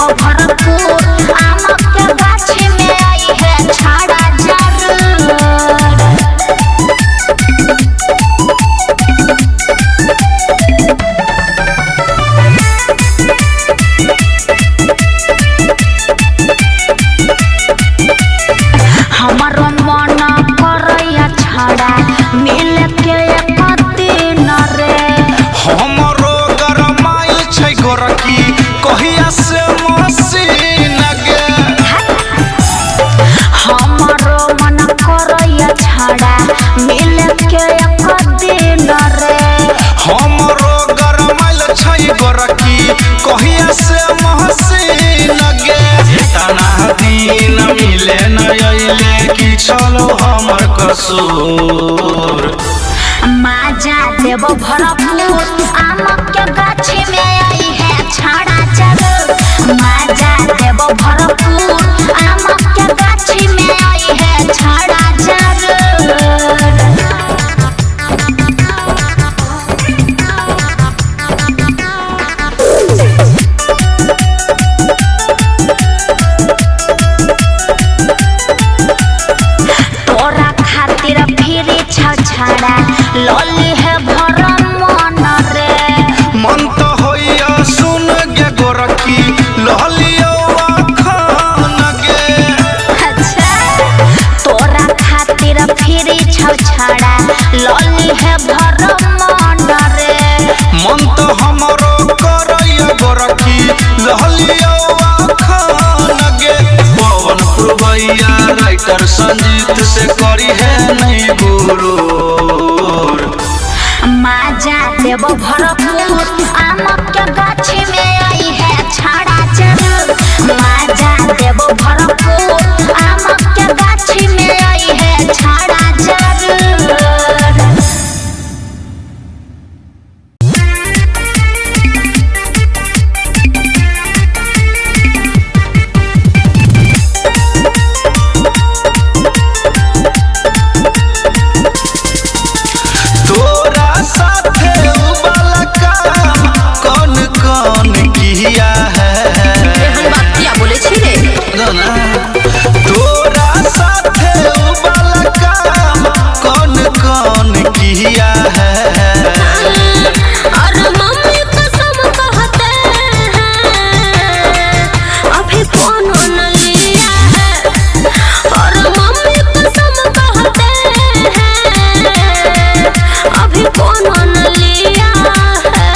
देबो भरपूर आम के गाछी में आई है छाड़ा जरूर। हमारो मन करैया छाड़ा मिल के एक दिन रे। हमरो गरमाइल छै गोरकी कहिया से मसीन गे। हमारो मन करैया छाड़ा मिल के एक दिन रे। हमरो गरमाइल छै गोरकी कहिया से मसीन गे। तना दिन मिले न अइले कि चलो हमर कसूर। माजा देबो भरपूर आम के गाछी में आई है छाड़ा जरूर। माजा देबो भरपूर आम के गाछी में आई है छाड़ा जरूर। तोरा खातिर फिरी छछड़ा लली है भर मन रे। मन तो होइया सुन गे गोरकी लहलियो खान गे। अच्छा तोरा खातिर फिरी छछड़ा लली है भर मन रे। मन तो हमरो करैया गोरकी लहलियो खान गे। पवन पुरवैया राइटर संजीत से करी है नहीं गुरूर। माजा देबो भरपूर आम के गाछी में आई है छाड़ा जरूर। माजा देबो भरपूर आम के गाछी में आई है छाड़ा जरूर। तोरा साथे वाला काम कौन कौन किया है। बात क्या बोले छी रे ना तोरा साथे वाला काम कौन कौन किया है। और मम्मी कसम कहते हैं अभी कोनो न लिया है। और मम्मी कसम कहते हैं अभी कोनो न लिया है।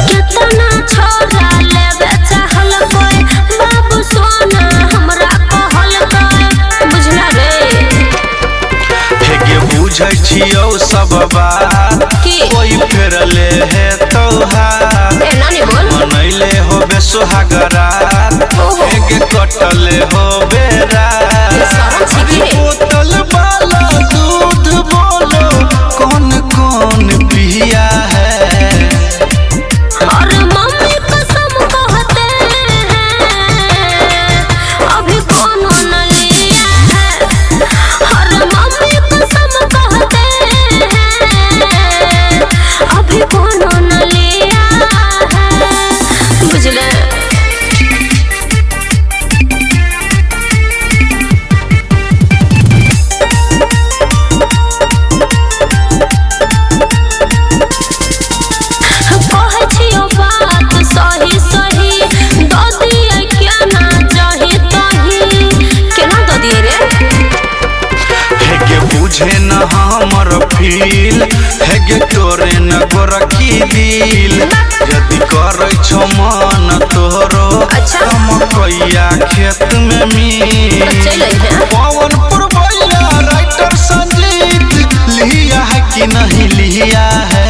कितना छोरा लेबे चाहल कोई बाबू सोना हमरा कहल कोई बुझला रे। हेगे बुझै छियौ सब बात की? कोई फेरले है तोहार। ए नानी बोल मनैले होबे सोहागरात ओहो। हेगे कटले होबे रात। सारा छिकी रे बोतल वाला दूध बोलो कौन कौन पिया है। और मम्मी कसम कहते हैं अभी कोनो न लिया है। और मम्मी कसम कहते हैं अभी कोनो न लिया है। बुझले कहै छियो बात सही सही दऽ दियै क्या ना चाही तही। केना दऽ दियै रे हेगे बुझे न हमर फील हेगे तोरे न गोरकी दिल। यदि करै छौ मन तोरो अच्छा। हम कैया खेत में मिल। चल है पवन पुरवैया राइटर संजीत लिया है कि नहीं लिया है।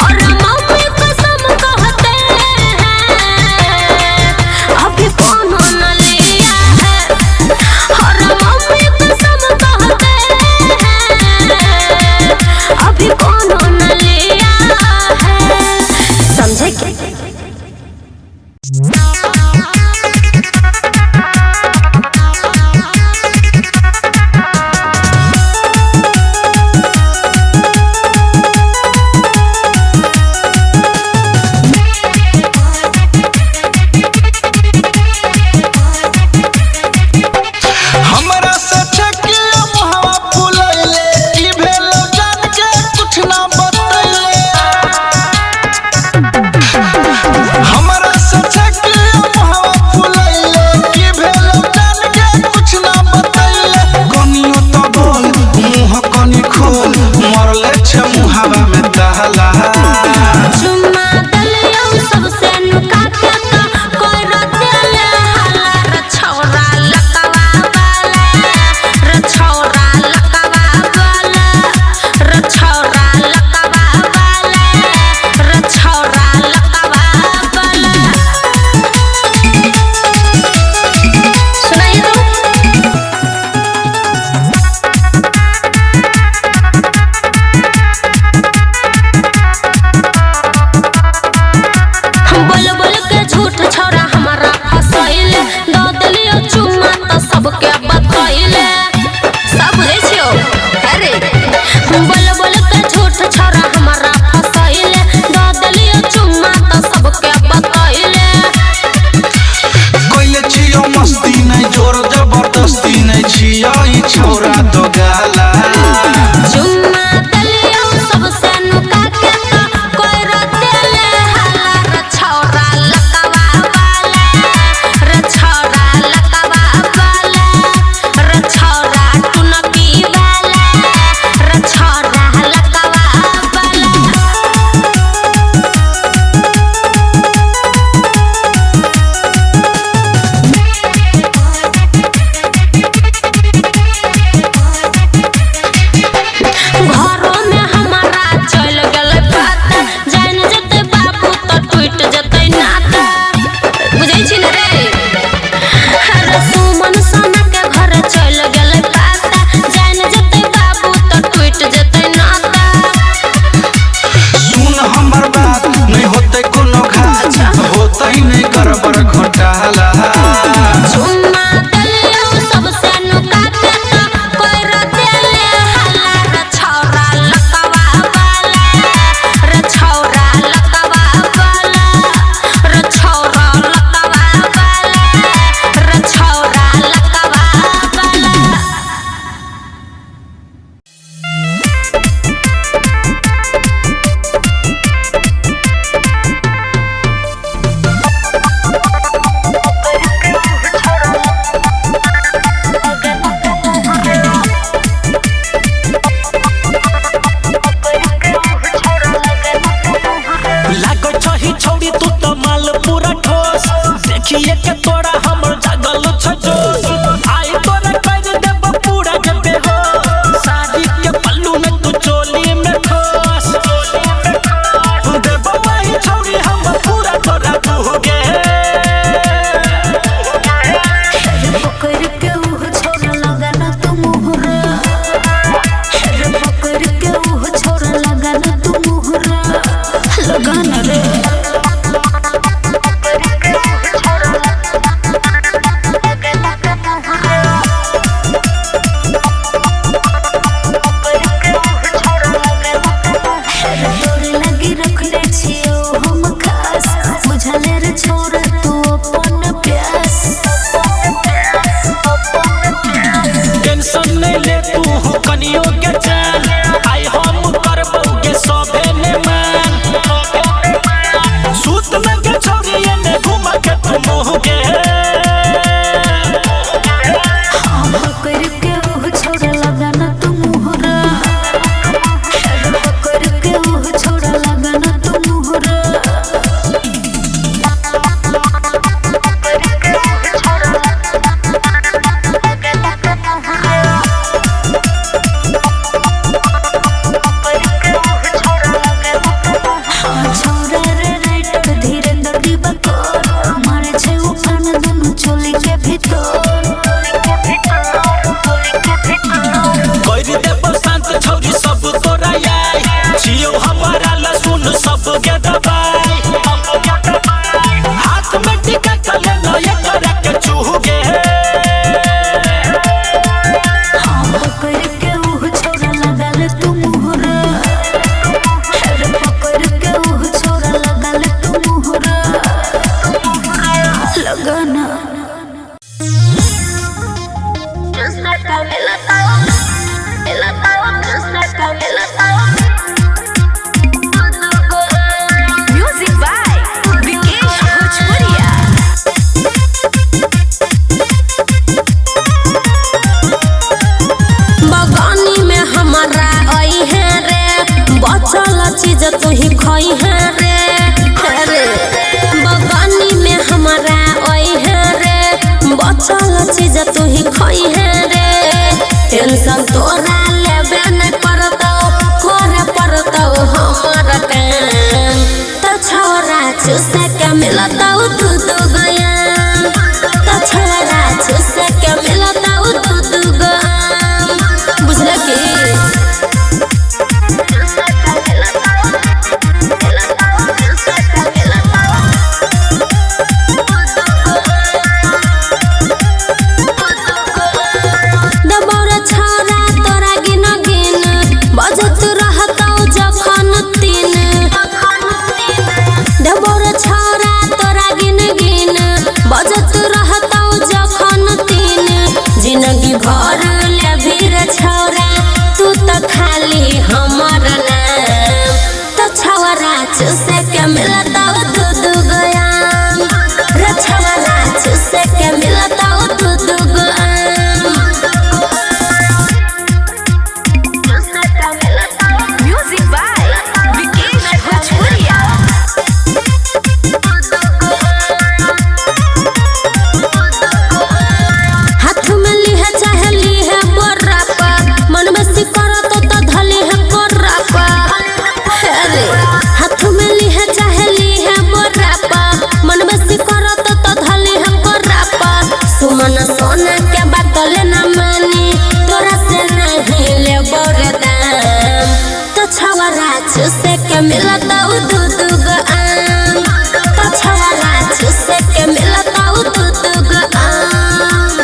और मम्मी कसम कहते हैं अभी कोनो न लिया है। और मम्मी कसम कहते हैं अभी कोनो न लिया है। समझे के चीज तू ही खोई है रे टेंशन तोरा लेबे न करतो करे पड़तो हमर काम तो छोरा चुसे के मिलता दूध गया तो छोरा चुसे के मिलता दूध गया बुझल की जिंदगी भर ले भीर छौरा तू तो खाली हमर नाम तो छौरा चुसे के मिलता दूध गया रे छौरा चुसे के मिलता दूध गया म्यूजिक बाय विकेश भोजपुरिया मन सोना के बातल न मानी तोरा से नहीं ले दाम तो छौरा चुसे के मिलता दूध गआम तो छौरा चुसे के मिलता दूध गआम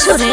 छोरे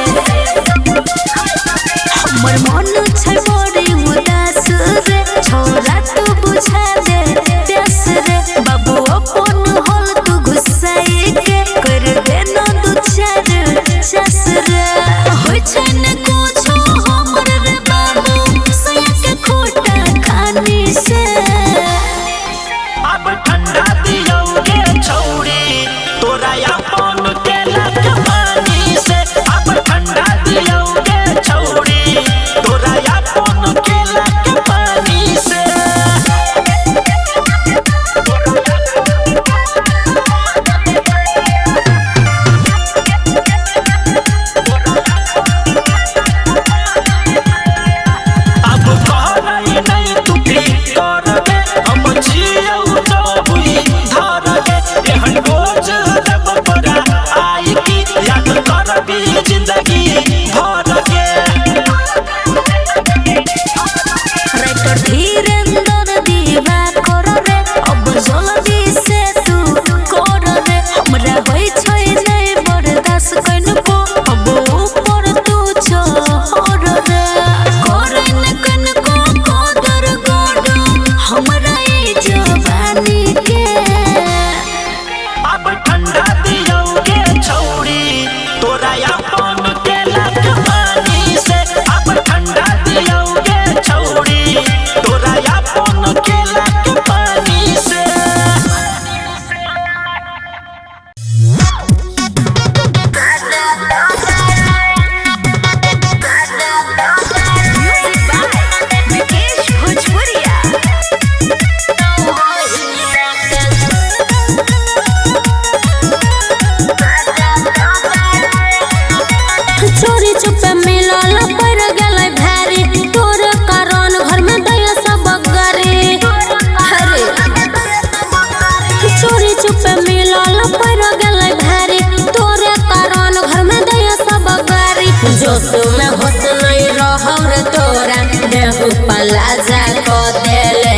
चुपे मिलल पर गेलै भारी तोरे कारण घर में दया सब गारी जोश में होश नहीं रहौ रे तोरा देहु पला जा को देले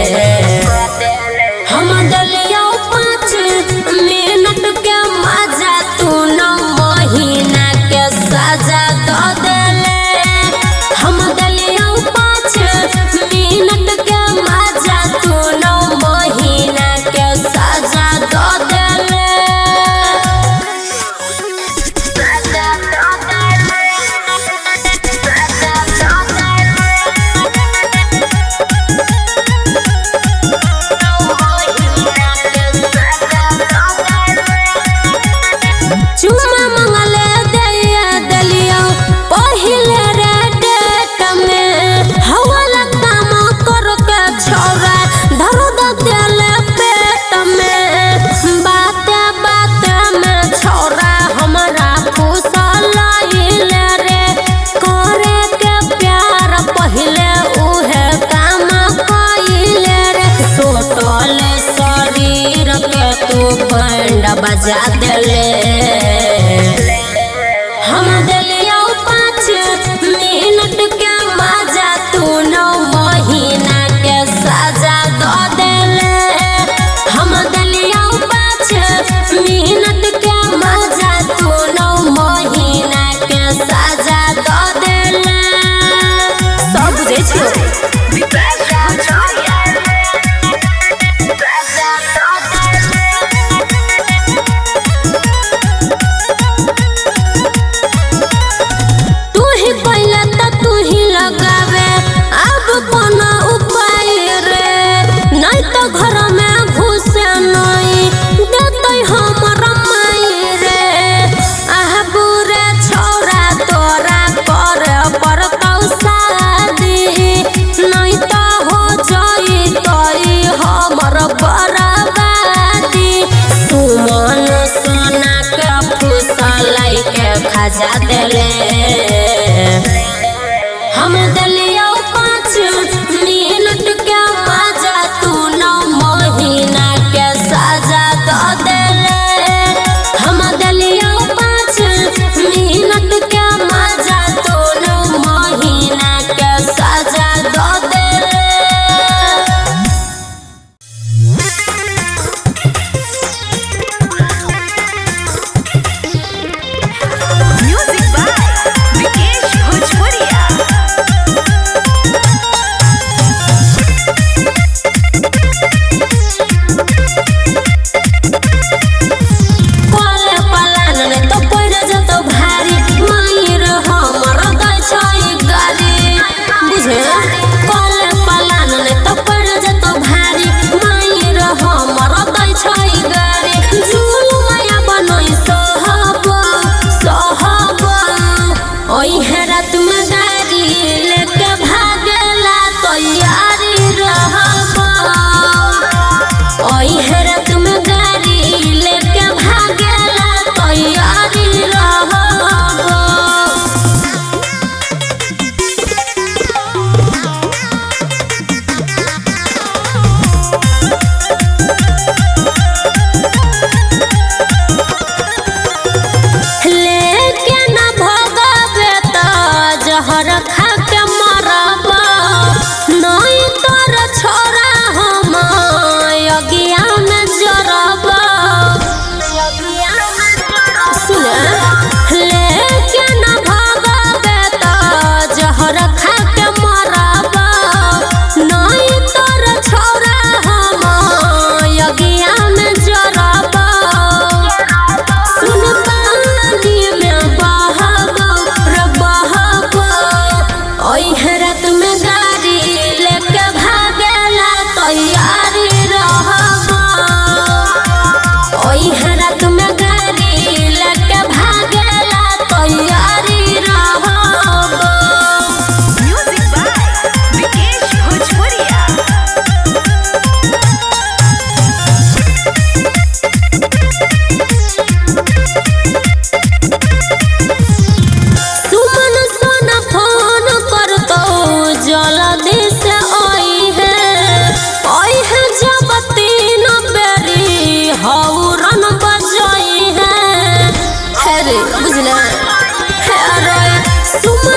हम दलिया 5 मिनट के मजा तू 9 महीना के सजा दो देले हम दलिया 5 मिनट के मजा तू 9 महीना के सजा दो देले चुमा मंगले दया दलिया पहिले रे डेट में हवाला काम कर के छोरा धरो देले पेट में बाते बाते में छोरा हमरा फुसलाइले रे करे के प्यार पहिले उहे काम कइले रे सोटले शरीर के तू बैंड बजा देले हम दलिया 5 मिनट के मजा तू 9 महीना के सजा दो देले हम दलिया 5 मिनट के मजा तू 9 महीना के सजा दो देले सब बुझे छियो तू ही पहले तो तू ही लगावे अब कोनो उपाय रे नहीं तो घर में घुसे नहीं देते हमर माई रे आह बुरे छोरा तोरा करे पड़तौ शादी नहीं तो हो जाई तोई हमर बर्बादी सुमन सोना के फुसलाई के खजा देले हम दलिया 5 मिनट के मजा तू 9 महीना के सजा दो देले हम दलिया 5 मिनट के मजा तू 9 महीना के सजा दो देले Music by Vikesh Bhojpuria. कोले पलान ने तो पड़ जतो भारी मायर हमर दै छै गाली बुझे कोले पलान ने तो पड़ जतो भारी मायर हमर दै छै गाली जुलुया बनई सहब सहब ओई हेरत में गाड़ी लेके भागेला तैयारी रहब ओई हेरत में गाड़ी लेके सुमन